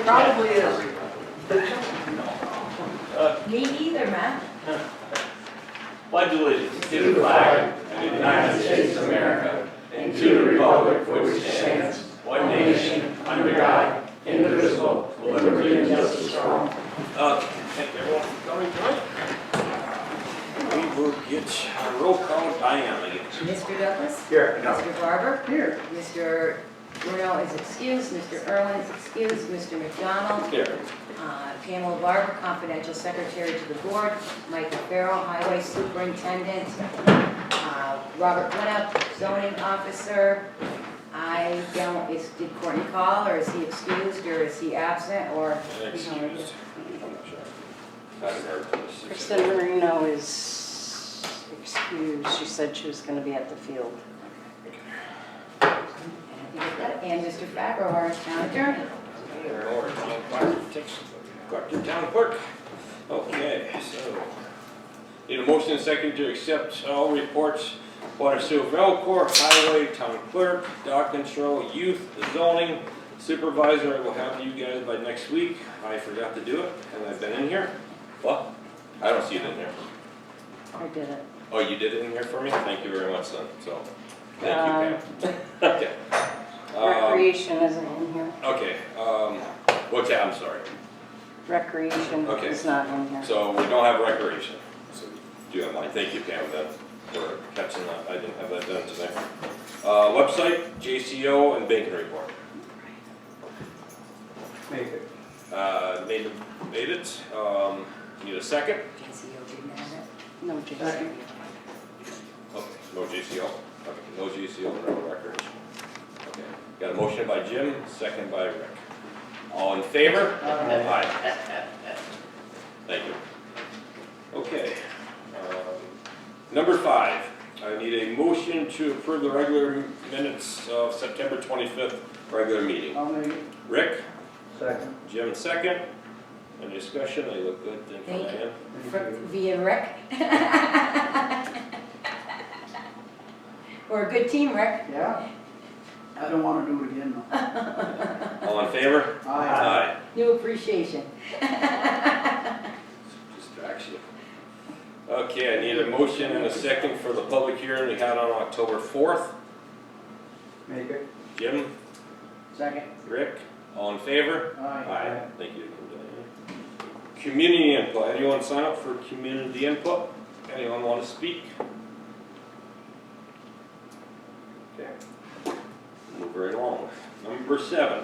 probably is. Me either, Matt. Pledge allegiance to the flag of the United States of America and to the republic for which it stands, one nation, under God, indivisible, with liberty and justice for all. Thank you everyone for coming tonight. We will get our roll call. Diane again. Mr. Douglas? Here. Mr. Barber? Here. Mr. Bruno is excused, Mr. Irwin is excused, Mr. McDonald, Here. Pamela Barber, confidential secretary to the board, Michael Farrell, highway superintendent, Robert Winup, zoning officer. I don't, did Courtney call, or is he excused, or is he absent, or? Excused. I'm not sure. Haven't heard from this. Kristen Marino is excused. She said she was going to be at the field. And Mr. Fabro, our town attorney. Or town clerk, takes collector, town clerk. Okay, so need a motion and second to accept all reports. Water sewer Valcor, highway, town clerk, dock control, youth, zoning, supervisor. I will have you guys by next week. I forgot to do it, and I've been in here. What? I don't see it in here. I did it. Oh, you did it in here for me? Thank you very much, then. So, thank you, Pam. Okay. Recreation isn't in here. Okay. What's that? I'm sorry. Recreation Okay. is not in here. So we don't have recreation. So do you have mine? Thank you, Pam, then, for catching that. I didn't have that done today. Website, JCO, and banking report. Make it. Made it. Need a second? JCO didn't have it. No, Jason. Second. Okay, no JCO. Okay, no JCO, no records. Okay. Got a motion by Jim, second by Rick. All in favor? Aye. Thank you. Okay. Number 5, I need a motion to approve the regular minutes of September 25th regular meeting. I'll make it. Rick, Second. Jim second. Any discussion? They look good. Thank you, Thank you. Diane. Via rec. We're a good team, Rick. Yeah? I don't want to do it again though. All in favor? Aye. New appreciation. Distraction. Okay, I need a motion and a second for the public hearing we had on October 4th. Make it. Jim, Second. Rick, all in favor? Aye. Thank you. Community input. Anyone sign up for community input? Anyone want to speak? Okay. Move right along. Number 7.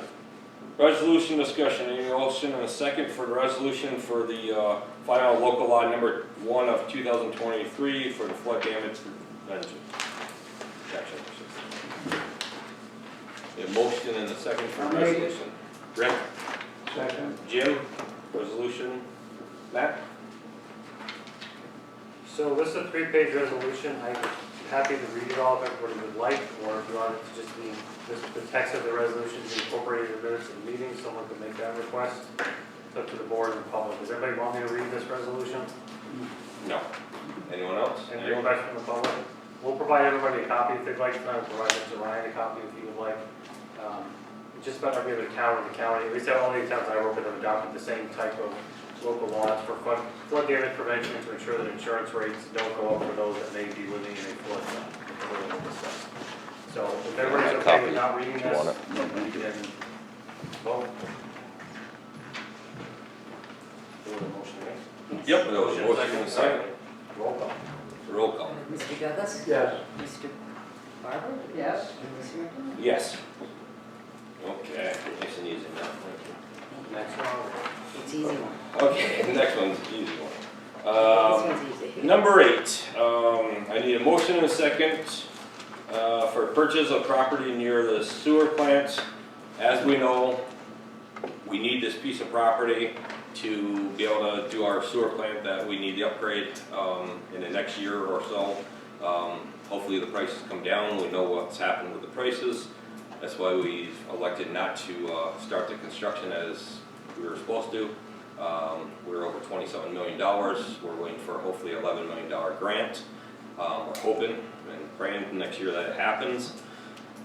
Resolution discussion. Any motion and a second for the resolution for the final local law number 1 of 2023 for the flood damage prevention. A motion and a second for I'll make it. resolution. Rick, Second. Jim, resolution. Matt? So this is a 3-page resolution. I'm happy to read it all if everybody would like, or if you want it to just be, the text of the resolution is incorporated in the minutes of the meeting, someone could make that request. It's up to the board and the public. Does everybody want me to read this resolution? No. Anyone else? Any requests from the public? We'll provide everybody a copy if they'd like tonight. We'll provide Mr. Ryan a copy if he would like. Just about every other town in the county, at least all the towns I work with have adopted the same type of local laws for flood damage prevention to ensure that insurance rates don't go up for those that may be living in a flood zone. So if everybody's okay with not reading this, we can vote. Do the motion, right? Yep, there was a motion and a second. Roll call. Roll call. Mr. Douglas? Yes. Mr. Barber? Yes. And Mr. McDonald? Yes. Okay, nice and easy now. Thank you. Next one. It's easy one. Okay, the next one's an easy one. This one's easy. Number 8, I need a motion and a second for purchase of property near the sewer plant. As we know, we need this piece of property to be able to do our sewer plant that we need the upgrade in the next year or so. Hopefully the prices come down. We know what's happened with the prices. That's why we've elected not to start the construction as we were supposed to. We're over $27 million. We're waiting for hopefully $11 million grant. We're hoping and praying next year that it happens,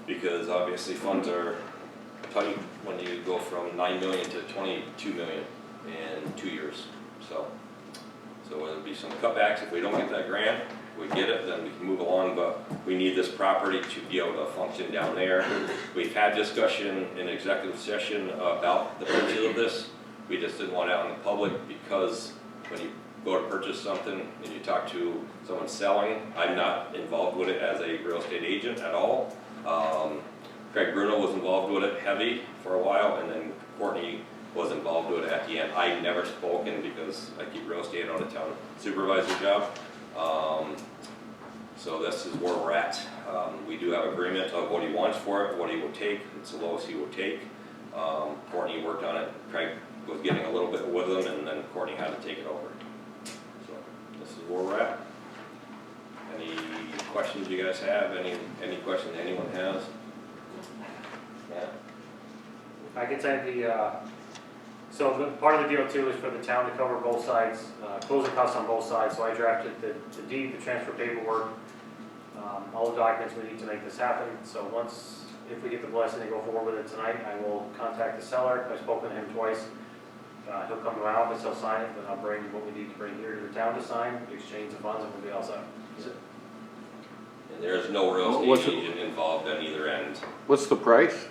because obviously funds are tight when you go from 9 million to 22 million in 2 years. So there'll be some cutbacks if we don't get that grant. If we get it, then we can move along, but we need this property to be able to function down there. We've had discussion in executive session about the purchase of this. We just didn't want it out in the public because when you go to purchase something and you talk to someone selling, I'm not involved with it as a real estate agent at all. Craig Bruno was involved with it heavy for a while, and then Courtney was involved with it at the end. I never spoken because I keep real estate on a town supervisor job. So this is where we're at. We do have agreement of what he wants for it, what he will take. It's the lowest he will take. Courtney worked on it. Craig was getting a little bit with him, and then Courtney had to take it over. So this is where we're at. Any questions you guys have? Any questions anyone has? Yeah. I can tell you so the part of the deal too is for the town to cover both sides, closing costs on both sides. So I drafted the deed, the transfer paperwork, all the documents we need to make this happen. So if we get the blessing to go forward with it tonight, I will contact the seller. I've spoken to him twice. He'll come to my office, he'll sign it, then I'll bring what we need to bring here to the town to sign, exchange the funds, and we'll be all set. And there's no real estate agent involved on either end. What's the price?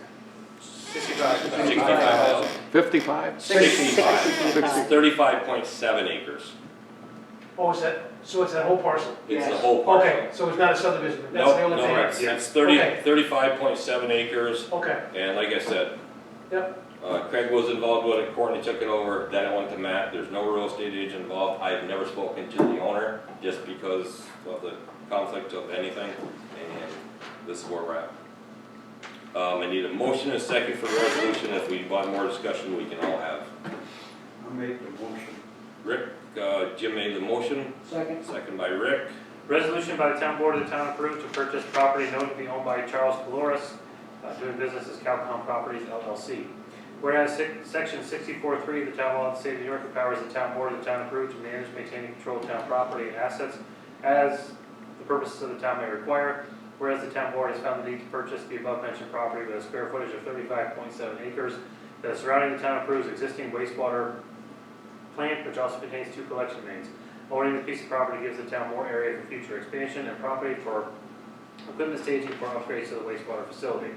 65,000. 55? 65. It's 35.7 acres. Oh, so it's that whole parcel? It's the Yes. whole parcel. Okay, so it's not a subdivision, that's the No, only no, thing? it's Okay. 35.7 acres, Okay, and like I said, yep, Craig was involved with it, Courtney took it over, then it went to Matt. There's no real estate agent involved. I've never spoken to the owner just because of the conflict of anything, and this is where we're at. I need a motion and a second for the resolution. If we want more discussion, we can all have. I'll make the motion. Rick, Jim made the motion, Second? second by Rick. Resolution by the town board of the town of Peru to purchase property known to be owned by Charles Caloris, doing business as Calcom Properties LLC. Whereas section 64.3 of the town law of the state of New York empowers the town board of the town of Peru to manage, maintain, and control town property and assets as the purposes of the town may require. Whereas the town board has found the need to purchase the above mentioned property with a square footage of 35.7 acres that is surrounding the town of Peru's existing wastewater plant, which also contains 2 collection mains. Owning the piece of property gives the town more area for future expansion and property for equipment staging for upgrades to the wastewater facility.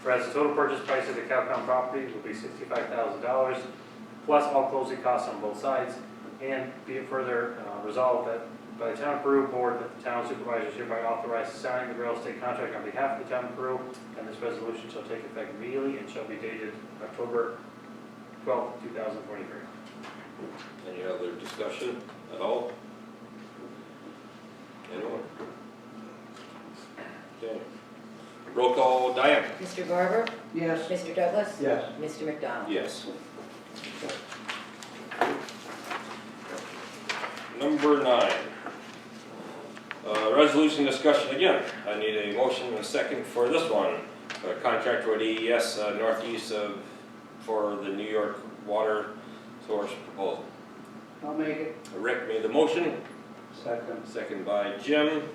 Whereas the total purchase price of the Calcom property will be $65,000 plus all closing costs on both sides, and be it further resolved that by the town of Peru board that the town supervisors hereby authorize signing the real estate contract on behalf of the town of Peru, and this resolution shall take effect immediately and shall be dated October 12, 2023. Any other discussion at all? Anyone? Okay. Roll call, Diane? Mr. Garber? Yes. Mr. Douglas? Yes. Mr. McDonald? Yes. Number 9. Resolution discussion again. I need a motion and a second for this one. A contract with AES Northeast for the New York water source proposal. I'll make it. Rick made the motion, Second. second by Jim.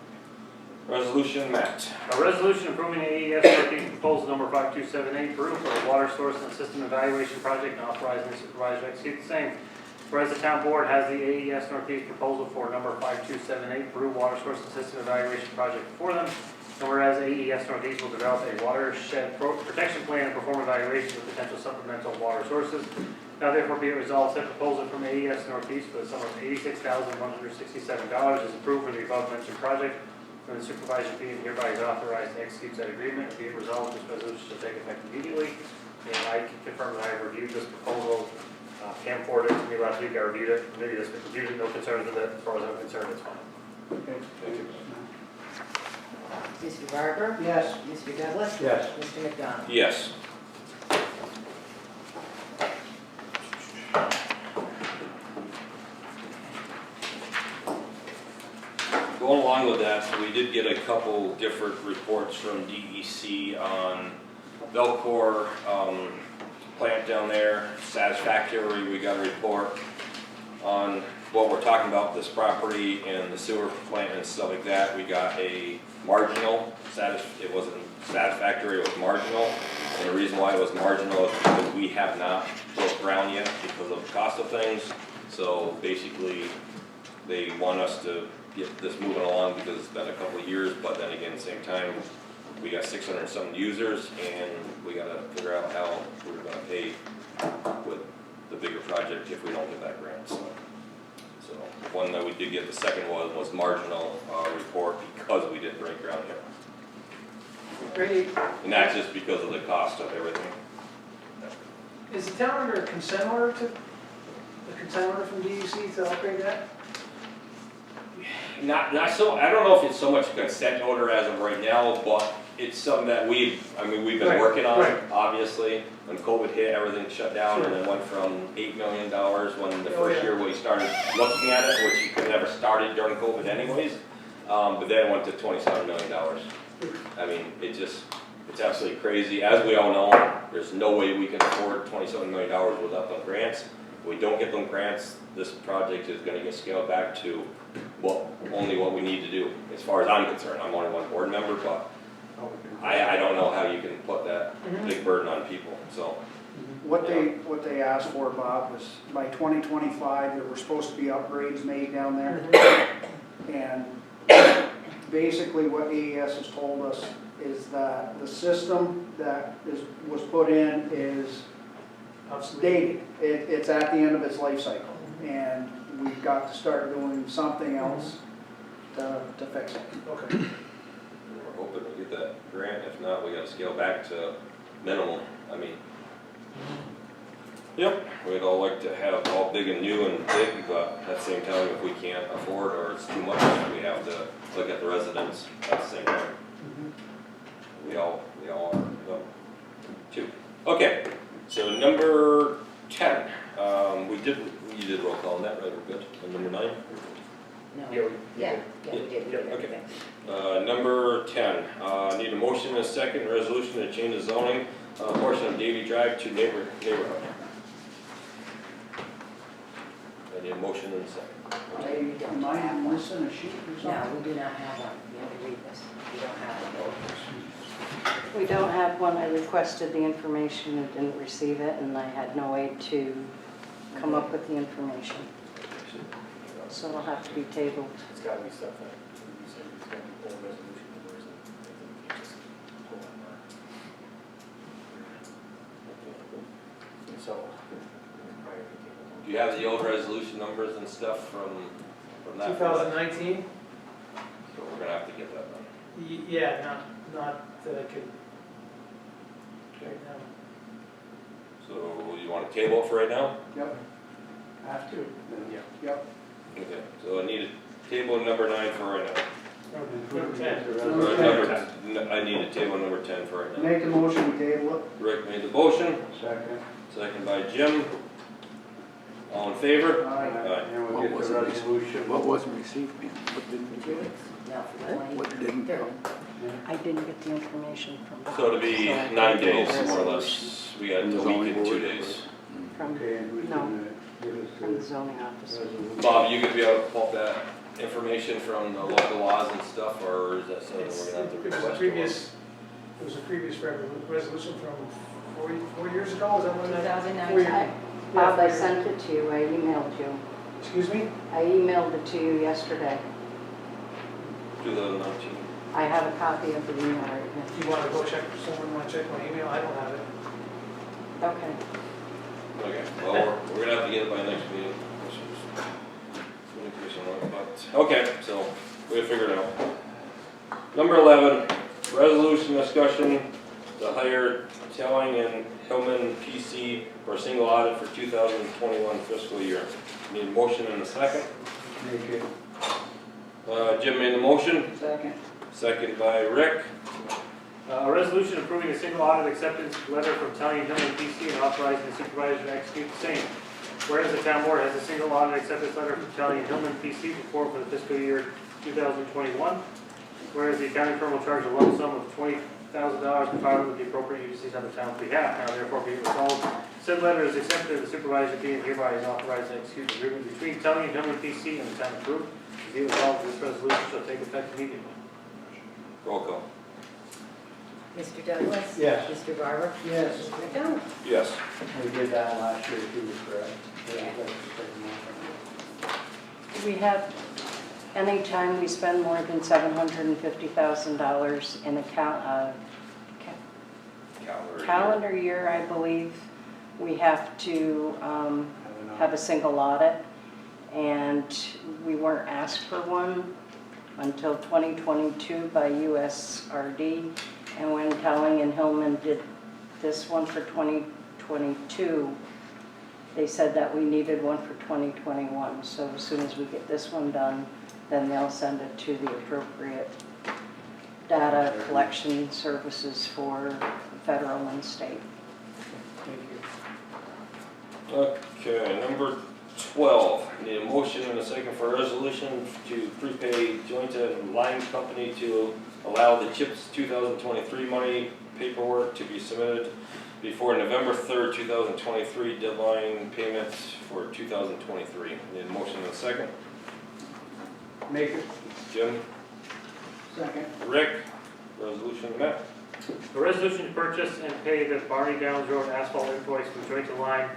Resolution, Matt. A resolution approving the AES Northeast proposal number 5278 Peru for a water source and system evaluation project and authorizing the supervisor to execute the same. Whereas the town board has the AES Northeast proposal for number 5278 Peru water source and system evaluation project before them, and whereas AES Northeast will develop a watershed protection plan and perform evaluations of potential supplemental water sources. Now therefore be it resolved, said proposal from AES Northeast for the sum of $86,167 is approved for the above mentioned project, and the supervisor being hereby is authorized to execute that agreement. Be it resolved, this resolution shall take effect immediately. And I can confirm that I have reviewed this proposal. Pam forwarded it to me last week. I reviewed it. Maybe this reviewed it. No concerns with it. As far as I'm concerned, it's fine. Okay. Thank you. Mr. Garber? Yes. Mr. Douglas? Yes. Mr. McDonald? Yes. Going along with that, we did get a couple different reports from DEC on Velcor plant down there. Satisfactory, we got a report. on what we're talking about, this property and the sewer plant and stuff like that. We got a marginal, it wasn't satisfactory, it was marginal. And the reason why it was marginal is because we have not broke ground yet because of the cost of things. So basically, they want us to get this moving along because it's been a couple of years, but then again, at the same time, we got 600 and some users, and we gotta figure out how we're gonna pay with the bigger project if we don't get that grant, so. One that we did get, the second one was marginal report because we didn't break ground yet. Great. And that's just because of the cost of everything. Is the town under a consent order the consent order from DEC to upgrade that? Not so, I don't know if it's so much a consent order as of right now, but it's something that we've been Right, working on, right. obviously. When COVID hit, everything shut down, and Sure. it went from $8 million when the Oh, first yeah. year we started looking at it, which you could never started during COVID anyways. But then it went to $27 million. I mean, it's absolutely crazy. As we all know, there's no way we can afford $27 million without them grants. If we don't get them grants, this project is gonna get scaled back to only what we need to do, as far as I'm concerned. I'm only one board member, but I don't know how you can put that big burden on people, so. What they asked for, Bob, was by 2025, there were supposed to be upgrades made down there. And basically what AES has told us is that the system that was put in is dated. It's at the end of its life cycle. And we've got to start doing something else to fix it. Okay. We're hoping to get that grant. If not, we gotta scale back to minimum. I mean, yep, we'd all like to have all big and new and big, but at the same time, if we can't afford or it's too much, we have to look at the residents at the same time. We all are, too. Okay, so number 10, you did roll call on that, right? We're good. And number 9? No. Yeah, Yeah, we did Okay. everything. Number 10, need a motion and a second resolution to change the zoning portion of Davey Drive to neighborhood. I need a motion and a second. Am I missing a sheet or something? No, we do not have one. You have to read this. We don't have one. We don't have one. I requested the information and didn't receive it, and I had no way to come up with the information. So it'll have to be tabled. It's gotta be stuff that, you said it's gotta be old resolution numbers and you can't just pull that mark. So, probably. Do you have the old resolution numbers and stuff from that? 2019? So we're gonna have to get that done. Yeah, not that I could right now. So you want to table it for right now? Yep. Have to. Yeah. Yep. Okay, so I need a table number 9 for right now. Number 10. Or I need a table number 10 for right now. Make the motion, we table it. Rick made the motion, Second. second by Jim. All in favor? Aye. And we'll get the resolution. What wasn't received, man? What didn't we get? No, for What didn't 20. go? I didn't get the information from Bob. So to be so I 9 got the days, resolution more or less. We got a week and 2 days. From, no, from the zoning officer. Bob, you could be able to pull up that information from the local laws and stuff, or is that something we're gonna have to It was a request? previous, resolution from 4 years ago, is that when that? 2019. Bob, I sent it to you. I emailed you. Excuse me? I emailed it to you yesterday. 2019. I have a copy of the email right Do you want to go check, someone want to check my email? I don't have it. here. Okay. Okay, well, we're gonna have to get it by next meeting. But, okay, so we'll figure it out. Number 11, resolution discussion to hire Telling and Hillman PC for a single audit for 2021 fiscal year. Need a motion and a second. Make it. Jim made the motion, Second. second by Rick. A resolution approving a single audit acceptance letter from Telling and Hillman PC and authorizing the supervisor to execute the same. Whereas the town board has a single audit acceptance letter from Telling and Hillman PC before for the fiscal year 2021. Whereas the accounting firm will charge a lump sum of $20,000 to file with the appropriate agencies on the town's behalf. Now therefore be it resolved Said letter is accepted as the supervisor being hereby is authorized to execute the agreement between County and Hillman PC and the town of Peru. Be resolved, this resolution shall take effect immediately. Roll call. Mr. Douglas? Yes. Mr. Barber? Yes. Mr. McDonald? Yes. We did that last year too, correct? Yeah. We have, anytime we spend more than $750,000 in a calendar year, I believe, we have to have a single audit. And we weren't asked for one until 2022 by USRD. And when Telling and Hillman did this one for 2022, they said that we needed one for 2021. So as soon as we get this one done, then they'll send it to the appropriate data collection services for federal and state. Okay, number 12, need a motion and a second for a resolution to prepay Jointa Line Company to allow the CHIPS 2023 money paperwork to be submitted before November 3rd, 2023, deadline payments for 2023. Need a motion and a second. Make it. Jim, Second. Rick, resolution met. A resolution to purchase and pay the Barney Downs Road asphalt invoice from Jointa Line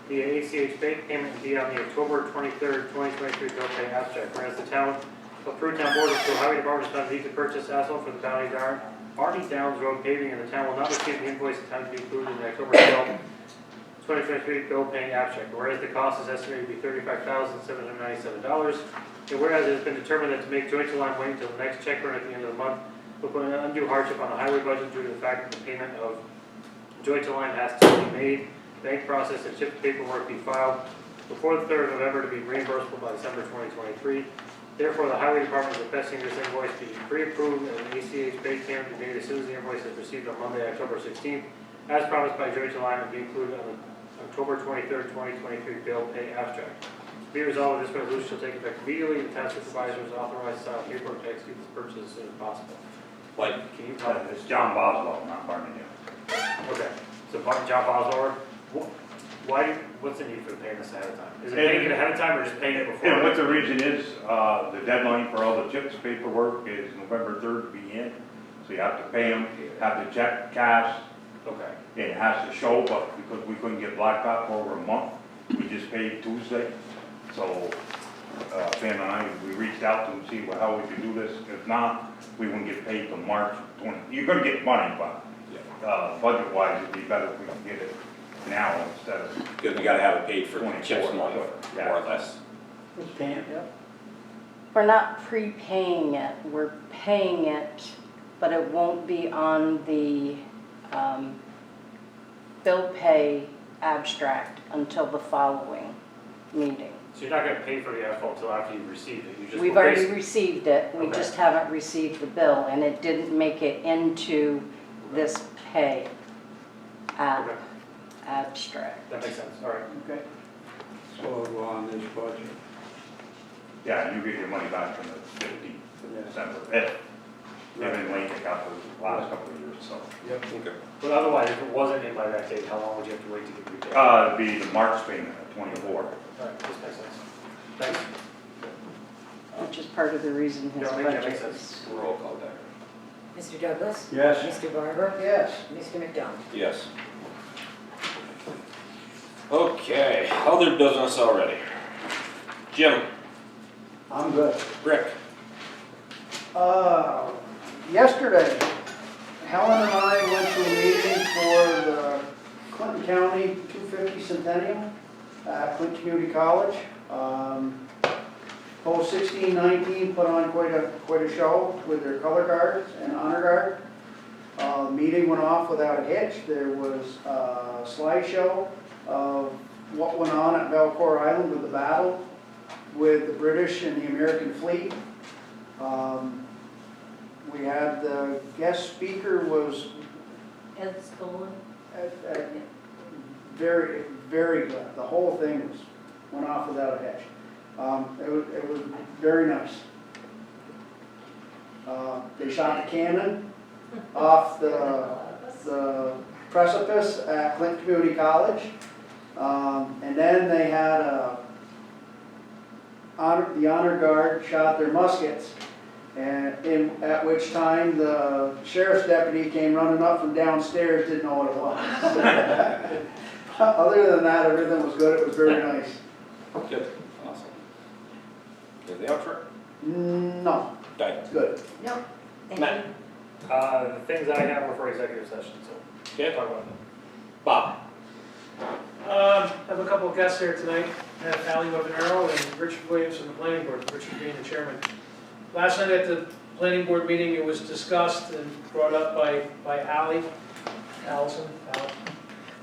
via ACH bank payment and be on the October 23rd, 2023 bill pay abstract. Whereas the town of Peru Town Board of the Highway Department does not need to purchase asphalt for the Barney Downs Road paving, and the town will not receive the invoice in time to be included in the October 12th, 2023 bill paying abstract. Whereas the cost is estimated to be $35,797. And whereas it has been determined that to make Jointa Line wait until the next check run at the end of the month will put an undue hardship on the highway budget due to the fact that the payment of Jointa Line has to be made, bank process, and CHIPS paperwork be filed before the 3rd of November to be reimbursable by December 2023. Therefore, the Highway Department is requesting this invoice be pre-approved and an ACH bank payment be made as soon as the invoice is received on Monday, October 16th, as promised by Jointa Line, and be included on the October 23rd, 2023 bill pay abstract. Be resolved that this resolution shall take effect immediately. The town supervisor is authorized to sign paperwork to execute this purchase as soon as possible. Like, Can you tell me? It's John Boswell, not Barney. Okay, so John Boswell, what's the need for paying this ahead of time? Is it paying it ahead of time or just paying it before? And what the reason is, the deadline for all the CHIPS paperwork is November 3rd to be in. So you have to pay them, have the check cash, Okay, it has to show, but because we couldn't get blacktop for over a month, we just paid Tuesday. So, Pam and I, we reached out to them to see how we could do this. If not, we wouldn't get paid till March 20. You're gonna get money, but, budget-wise, it'd be better if we could get it now instead of, because we gotta have it paid for 24, CHIPS money, yeah. more or less. We're not prepaying it, we're paying it, but it won't be on the bill pay abstract until the following meeting. so you're not gonna pay for the asphalt until after you've received it? You just We've will already basi- received it, we Okay. just haven't received the bill, and it didn't make it into this pay Okay, abstract. that makes sense, all right. Okay. So it'll go on this budget. yeah, you get your money back from the 15th of December. They've been late a couple, last couple of years, so. Okay. But otherwise, if it wasn't in by that date, how long would you have to wait to get repaid? It'd be the March payment of 24. All right, this makes sense. Thanks. Which is part of the reason his Yeah, that budget makes is. sense. Roll call, Davey. Mr. Douglas? Yes. Mr. Barber? Yes. Mr. McDonald? Yes. Okay, other business already. Jim, I'm good. Rick, Yesterday, Helen and I went to a meeting for the Clinton County 250 Centennial at Clinton Community College. Post 1619 put on quite a show with their color guards and honor guard. Meeting went off without a hitch. There was a slideshow of what went on at Belcourt Island with the battle with the British and the American fleet. We had the guest speaker was very, very good. The whole thing went off without a hitch. It was very nice. They shot the cannon off the precipice at Clinton Community College. And then they had the honor guard shot their muskets. And at which time the sheriff's deputy came running up from downstairs, didn't know what it was. Other than that, everything was good, it was very nice. Good, awesome. Anything else, Rick? No, Diane? it's good. No, thank Matt. you. The things I have are for executive session, so Okay. talk about them. Bob? Have a couple of guests here tonight. I have Ally Webanero and Richard Williams from the planning board, Richard being the chairman. Last night at the planning board meeting, it was discussed and brought up by Allison,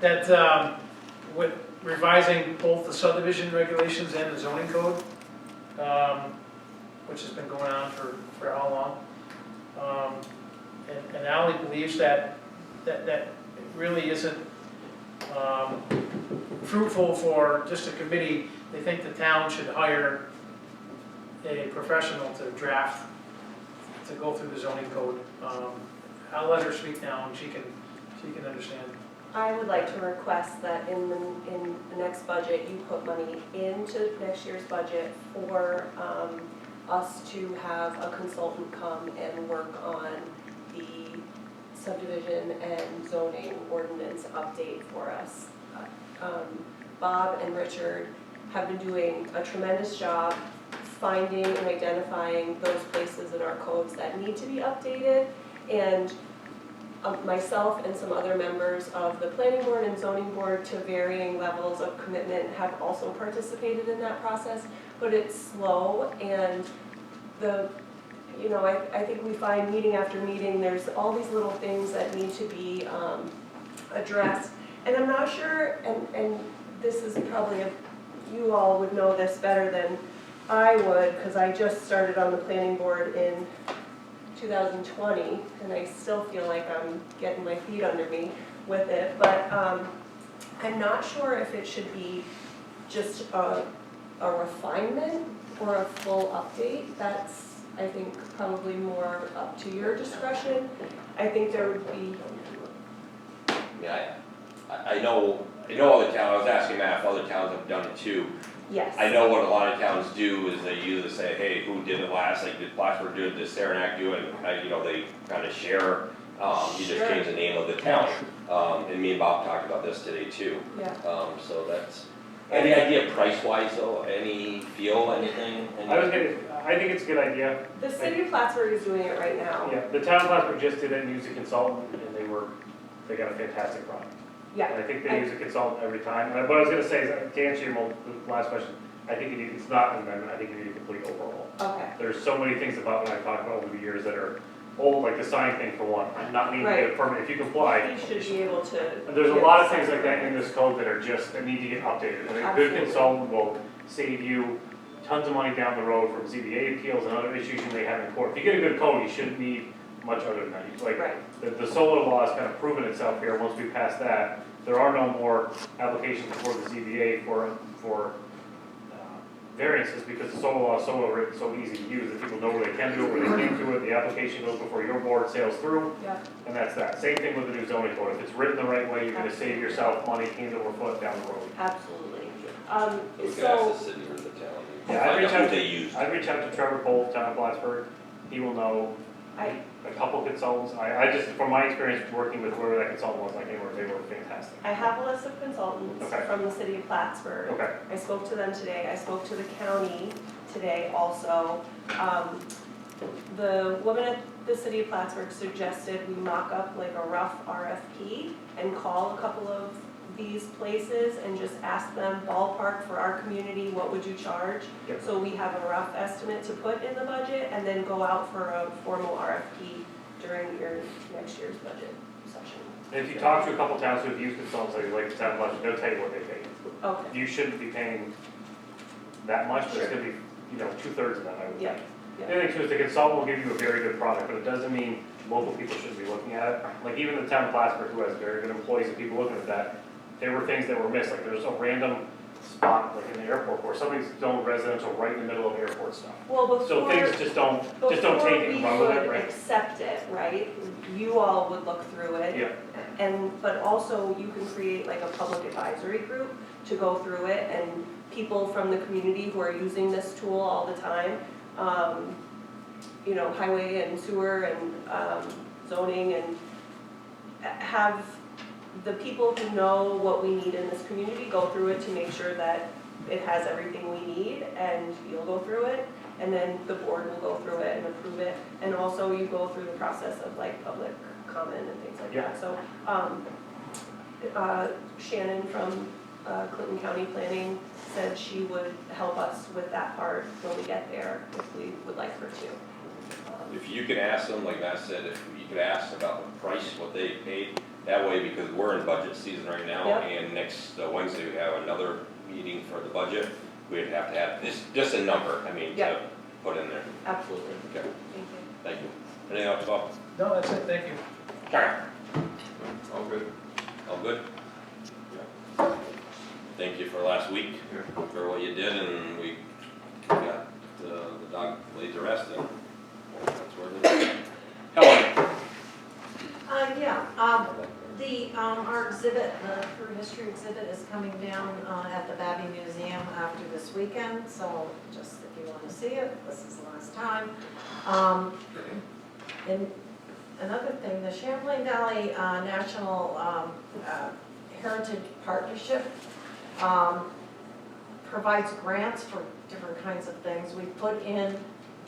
that with revising both the subdivision regulations and the zoning code, which has been going on for how long? And Ally believes that it really isn't fruitful for just a committee. They think the town should hire a professional to draft, to go through the zoning code. I'll let her speak now, and she can understand. I would like to request that in the next budget, you put money into next year's budget for us to have a consultant come and work on the subdivision and zoning ordinance update for us. Bob and Richard have been doing a tremendous job finding and identifying those places in our codes that need to be updated, and myself and some other members of the planning board and zoning board, to varying levels of commitment, have also participated in that process, but it's slow, and I think we find meeting after meeting, there's all these little things that need to be addressed, and I'm not sure, and this is probably, you all would know this better than I would, because I just started on the planning board in 2020, and I still feel like I'm getting my feet under me with it, but I'm not sure if it should be just a refinement or a full update. That's, I think, probably more up to your discretion. I think there would be... Yeah, I know other towns, I was asking Matt if other towns have done it too. Yes. I know what a lot of towns do is they either say, hey, who did it last, like did Plattsburgh do it, did Saranac do it, and they kind of share, you just Sure. change the name of the town. And me and Bob talked about this today too. Yeah. So that's, any idea price-wise though, any feel, anything? I think it's a good idea. The city of Plattsburgh is doing it right now. Yeah, the town of Plattsburgh just did it and used a consultant, and they got a fantastic product. Yeah. And I think they use a consultant every time. And what I was gonna say is, to answer your last question, I think it's not an amendment, I think you need a complete overhaul. Okay. There's so many things about what I've talked about over the years that are old, like the sign thing for one, not needing to get a permit, if you comply. You should be able to... And there's a lot of things like that in this code that need to get updated. And a good consultant will save you tons of money down the road from ZBA appeals and other issues you may have in court. If you get a good code, you shouldn't need much other than that. Like, the solar law has kind of proven itself here. Once we pass that, there are no more applications before the ZBA for variances, because the solar law is so easy to use that people know where they can do it, where they can't do it. The application goes before your board sails through, and that's that. Same thing with the new zoning code. If it's written the right way, you're going to save yourself money hand over foot down the road. Absolutely. We could ask the city or the town. Yeah, Find out who they use. I'd reach out to Trevor Cole, town of Plattsburgh. He will know a couple consultants. I just, from my experience working with whoever that consultant was, they were fantastic. I have a list of consultants from the city of Plattsburgh. Okay. I spoke to them today. I spoke to the county today also. The woman at the city of Plattsburgh suggested we mock up like a rough RFP and call a couple of these places and just ask them ballpark for our community, what would you charge? Yep. So we have a rough estimate to put in the budget and then go out for a formal RFP during your next year's budget session. And if you talk to a couple towns who have used consultants, like the town of Plattsburgh, they'll tell you what they pay. Okay. You shouldn't be paying that much, but it's gonna be, 2/3 of that, I would think. Yeah. The other thing too is the consultant will give you a very good product, but it doesn't mean local people shouldn't be looking at it. Like even the town of Plattsburgh, who has very good employees and people looking at that, there were things that were missed, like there's a random spot like in the airport where somebody's zoned residential right in the middle of airport stuff. Well, So things just don't take it and run with it, before we would right? accept it, right? You all would look through it. Yeah. But also you can create like a public advisory group to go through it, and people from the community who are using this tool all the time, you know, highway and sewer and zoning, and have the people who know what we need in this community go through it to make sure that it has everything we need, and you'll go through it, and then the board will go through it and approve it, and also you go through the process of like public comment and things like that. So Shannon from Clinton County Planning said she would help us with that part when we get there, if we would like her to. If you could ask them, like Matt said, if you could ask about the price, what they paid, that way, because we're in budget season right now, Yep. and next Wednesday we have another meeting for the budget, we'd have to have this, just a number, I mean, to Yep. put in there. Absolutely. Okay, Thank you. thank you. Anything else, Bob? No, that's it, thank you. Karen? All good. All good? Thank you for last week, for what you did, and we got the dog laid to rest, and that's where it is. Helen? Our exhibit, the Peru History exhibit is coming down at the Davey Museum after this weekend, so just if you want to see it, this is the last time. And another thing, the Champlain Valley National Heritage Partnership provides grants for different kinds of things. We put in,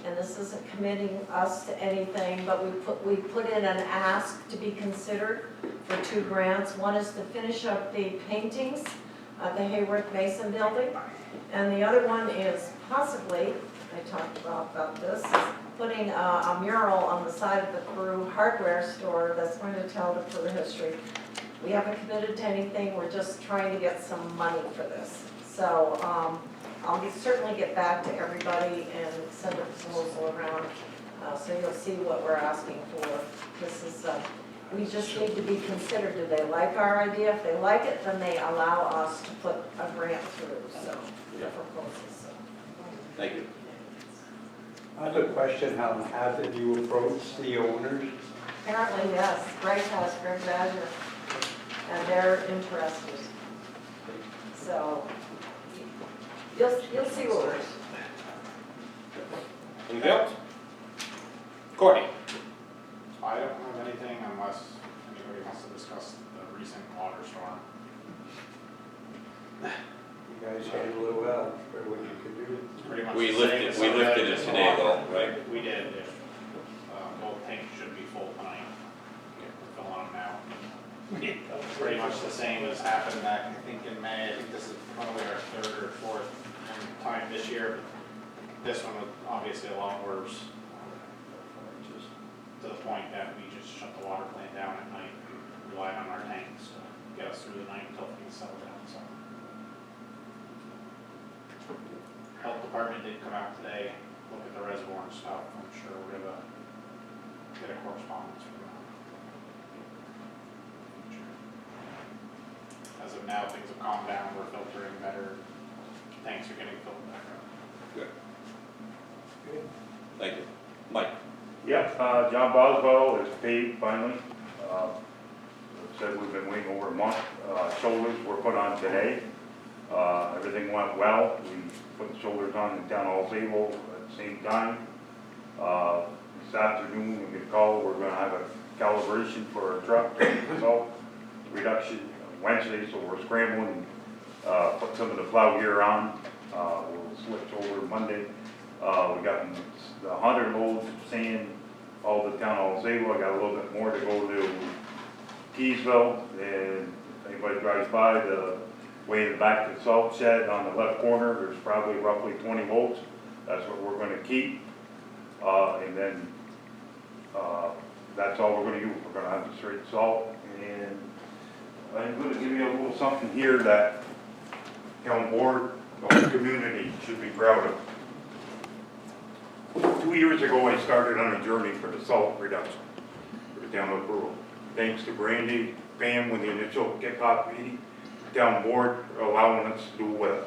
and this isn't committing us to anything, but we put in an ask to be considered for 2 grants. One is to finish up the paintings at the Hayworth Mason building, and the other one is possibly, I talked about this, is putting a mural on the side of the Peru hardware store that's going to tell the Peru history. We haven't committed to anything, we're just trying to get some money for this. So I'll certainly get back to everybody and send a proposal around, so you'll see what we're asking for. This is, we just need to be considered. Do they like our idea? If they like it, then they allow us to put a grant through, so, the proposals. So. Thank you. I have a question, Helen. Have you approached the owners? Apparently, yes, Greg Badger, and they're interested. So, you'll see what we're. Anything else? Courtney? I don't have anything unless anybody wants to discuss the recent water storm. You guys handled it well for what you could do. It's pretty much We the same lifted, as we some lifted of it the today though, water. right? We did. Both tanks should be full tonight. We're filling them now. Pretty much the same as happened back, I think in May. I think this is probably our 3rd or 4th time this year. This one was obviously a lot worse. Just to the point that we just shut the water plant down at night and relied on our tanks to get us through the night until things settled down. So, health department did come out today, look at the reservoir and stuff. I'm sure we're gonna get a correspondence from them. As of now, things have calmed down. We're filtering better. Tanks are getting filled back up. Good. Thank you. Mike? Yep, John Boswell is paid finally. Said we've been waiting over a month. Shoulders were put on today. Everything went well. We put the shoulders on in Town Hall Sable at the same time. This afternoon, we get a call, we're gonna have a calibration for our truck, salt reduction Wednesday, so we're scrambling, put some of the plow gear on. We'll switch over Monday. We got the 100 loads of sand, all the Town Hall Sable. I got a little bit more to go to Keysville, and if anybody drives by, the way in the back of the salt shed on the left corner, there's probably roughly 20 loads. That's what we're gonna keep. And then that's all we're gonna use. We're gonna have the straight salt. And I'm gonna give you a little something here that town board, the whole community should be proud of. 2 years ago, I started on a journey for the salt reduction for the town of Peru. Thanks to Brandy, Pam, with the initial kickoff meeting, the town board for allowing us to do well.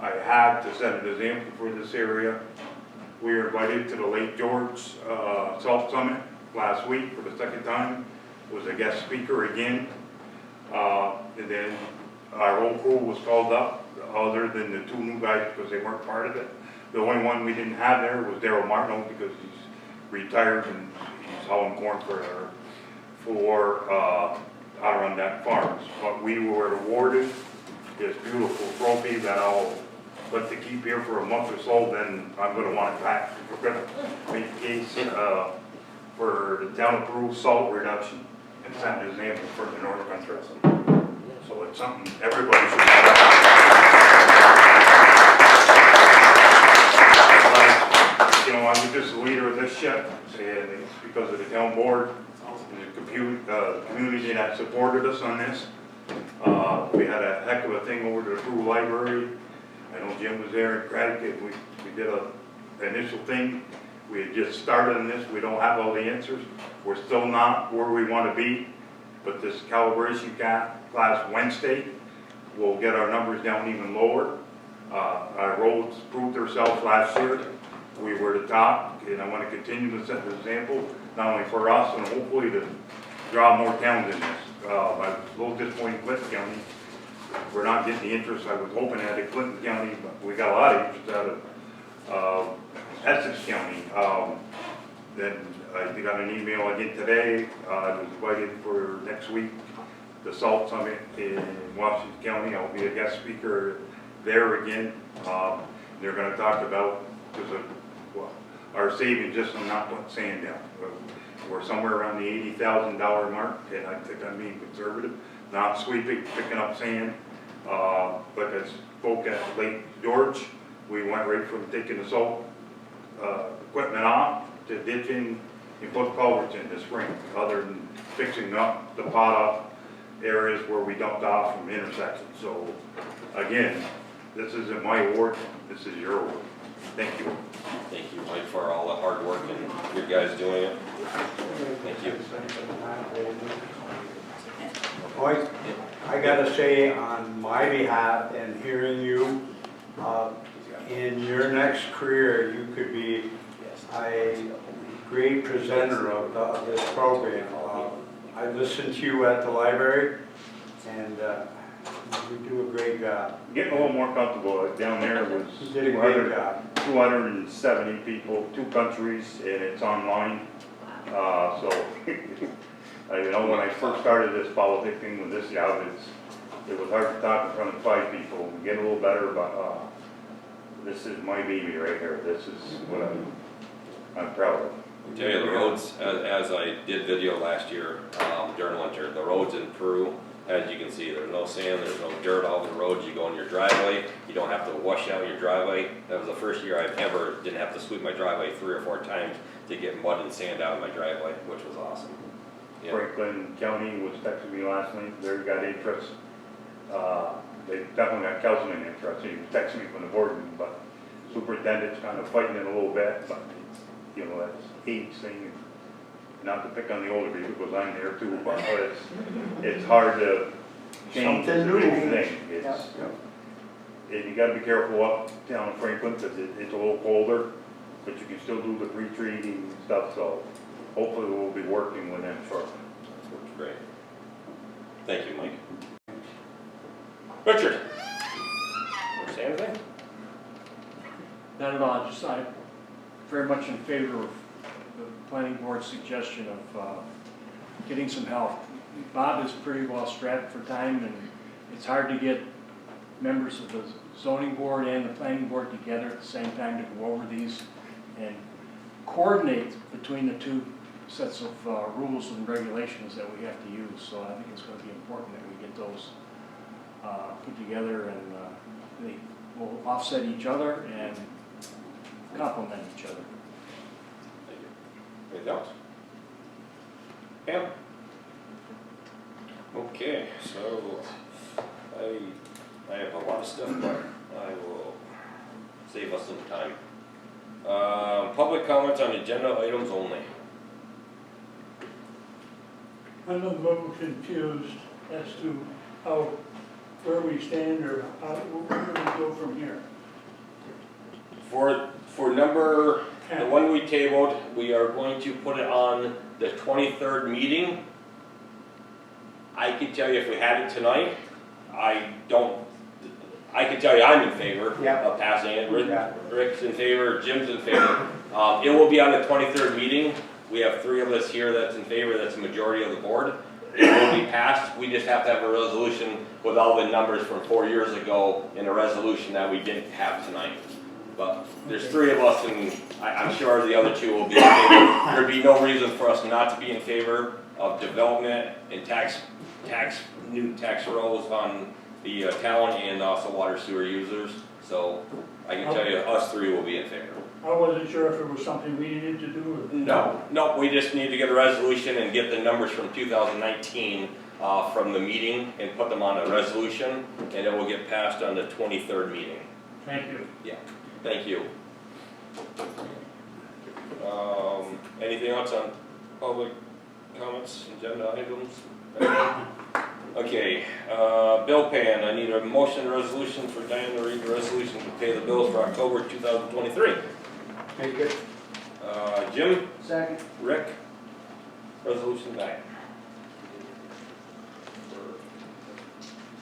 I had to set an example for this area. We were invited to the Lake George Salt Summit last week for the 2nd time. Was a guest speaker again. And then our whole crew was called up, other than the 2 new guys because they weren't part of it. The only one we didn't have there was Daryl Martineau because he's retired and he's hauling corn for out on that farms. But we were awarded this beautiful trophy that I'll let to keep here for a month or so, then I'm gonna want it back. We're gonna make a case, for the town of Peru salt reduction and send his name for the North Country. So it's something everybody should You know, I'm just the leader of this ship, and it's because of the town board and the community that supported us on this. We had a heck of a thing over to the Peru Library. I know Jim was there in Connecticut. We did an initial thing. We had just started on this. We don't have all the answers. We're still not where we want to be. But this calibration class Wednesday will get our numbers down even lower. Our roads proved themselves last year. We were the top, and I want to continue to set the example, not only for us, and hopefully to draw more towns in this. I was a little disappointed in Clinton County. We're not getting the interest I was hoping at in Clinton County, but we got a lot of interest out of Essex County. Then I got an email again today. I was invited for next week, the Salt Summit in Washington County. I'll be a guest speaker there again. They're going to talk about our savings just on not putting sand down. We're somewhere around the $80,000 mark, and I think I'm being conservative. Not sweeping, picking up sand, but as spoke at Lake George, we went right from taking the salt equipment off to ditching and put culverts in this spring, other than fixing up the pot up areas where we dumped off from intersections. So again, this isn't my award, this is your award. Thank you. Thank you, Mike, for all the hard work and you guys doing it. Thank you. Boy, I gotta say on my behalf and hearing you, in your next career, you could be a great presenter of this program. I listened to you at the library, and you do a great job. Getting a little more comfortable. Down there was You did a great job. 270 people, 2 countries, and it's online. So, I know when I first started this politicking with this job, it was hard to talk in front of 5 people. We get a little better, but this is my baby right here. This is what I'm proud of. I tell you, the roads, as I did video last year during winter, the roads in Peru, as you can see, there's no sand, there's no dirt all the roads. You go in your driveway, you don't have to wash out your driveway. That was the first year I've ever didn't have to sweep my driveway 3 or 4 times to get mud and sand out of my driveway, which was awesome. Yeah. Franklin County was texting me last night. They've got interest. They definitely got Councilman interest. He was texting me from the board meeting, but superintendent's kind of fighting it a little bit. But you know, that's age thing. Not to pick on the older people because I'm there too, but it's hard to change Something the new. thing. And you got to be careful up down in Franklin because it's a little colder, but you can still do the pre-treating and stuff. So hopefully we'll be working with them shortly. That's great. Thank you, Mike. Richard, want to say anything? Not at all, just I'm very much in favor of the planning board's suggestion of getting some help. Bob is pretty well strapped for time, and it's hard to get members of the zoning board and the planning board together at the same time to go over these and coordinate between the 2 sets of rules and regulations that we have to use. So I think it's going to be important that we get those put together, and they will offset each other and complement each other. Thank you. Anything else? Pam? Okay, so I have a lot of stuff, but I will save us some time. Public comments on agenda items only. I'm a little confused as to where we stand or where we go from here. For number, the one we tabled, we are going to put it on the 23rd meeting. I can tell you if we had it tonight, I can tell you I'm in favor Yeah. of passing it. Yeah. Rick's in favor, Jim's in favor. It will be on the 23rd meeting. We have 3 of us here that's in favor, that's the majority of the board. It will be passed, we just have to have a resolution with all the numbers from 4 years ago in a resolution that we didn't have tonight. But there's 3 of us, and I'm sure the other 2 will be in favor. There'd be no reason for us not to be in favor of development and new tax rolls on the town and also water sewer users. So I can tell you, us 3 will be in favor. I wasn't sure if it was something we needed to do. No, we just need to get a resolution and get the numbers from 2019 from the meeting and put them on a resolution, and it will get passed on the 23rd meeting. Thank you. Yeah, thank you. Anything else on public comments, agenda items? Okay, bill paying, I need a motion resolution for Diane to read the resolution to pay the bills for October 2023. Make it. Jim? Second. Rick? Resolution back.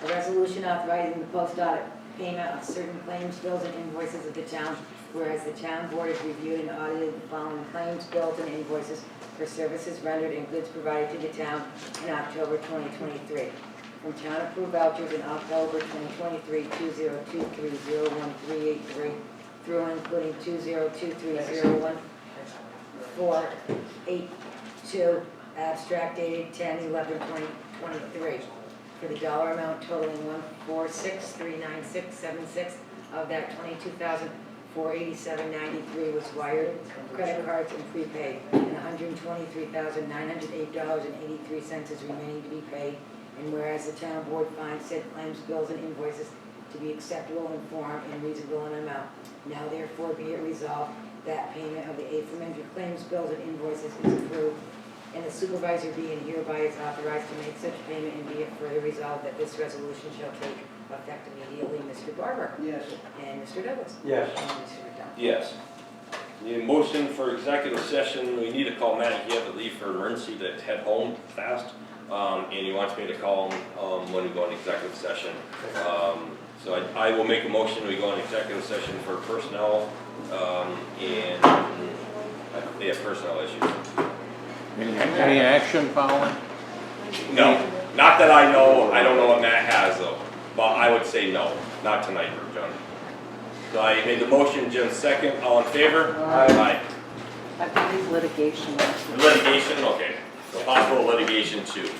A resolution authorizing the post audit payment of certain claims, bills, and invoices of the town, whereas the town board has reviewed and audited the following claims, bills, and invoices for services rendered and goods provided to the town in October 2023. From town approved vouchers in October 2023, 2023-01-383 through and including 2023-01-482, abstract dated 10/11/2023. For the dollar amount totaling $146,396.76, of that $22,487.93 was wired, credit cards, and prepaid, and $123,908.83 is remaining to be paid. And whereas the town board finds said claims, bills, and invoices to be acceptable in form and reasonable in amount, now therefore be it resolved that payment of the aforementioned claims, bills, and invoices is approved, and the supervisor be and hereby is authorized to make such payment, and be it further resolved that this resolution shall take effect immediately. Mr. Barber? Yes. And Mr. Douglas? Yes. And Mr. McDonald? Yes. Need a motion for executive session. We need to call Matt. He had to leave for emergency to head home fast. And he wants me to call him when we go in executive session. So I will make a motion. We go in executive session for personnel and personnel issues. Any action following? No, not that I know. I don't know what Matt has though. But I would say no, not tonight, John. So I made the motion, Jim second. All in favor? Aye. I believe litigation. Litigation, okay. So possible litigation too.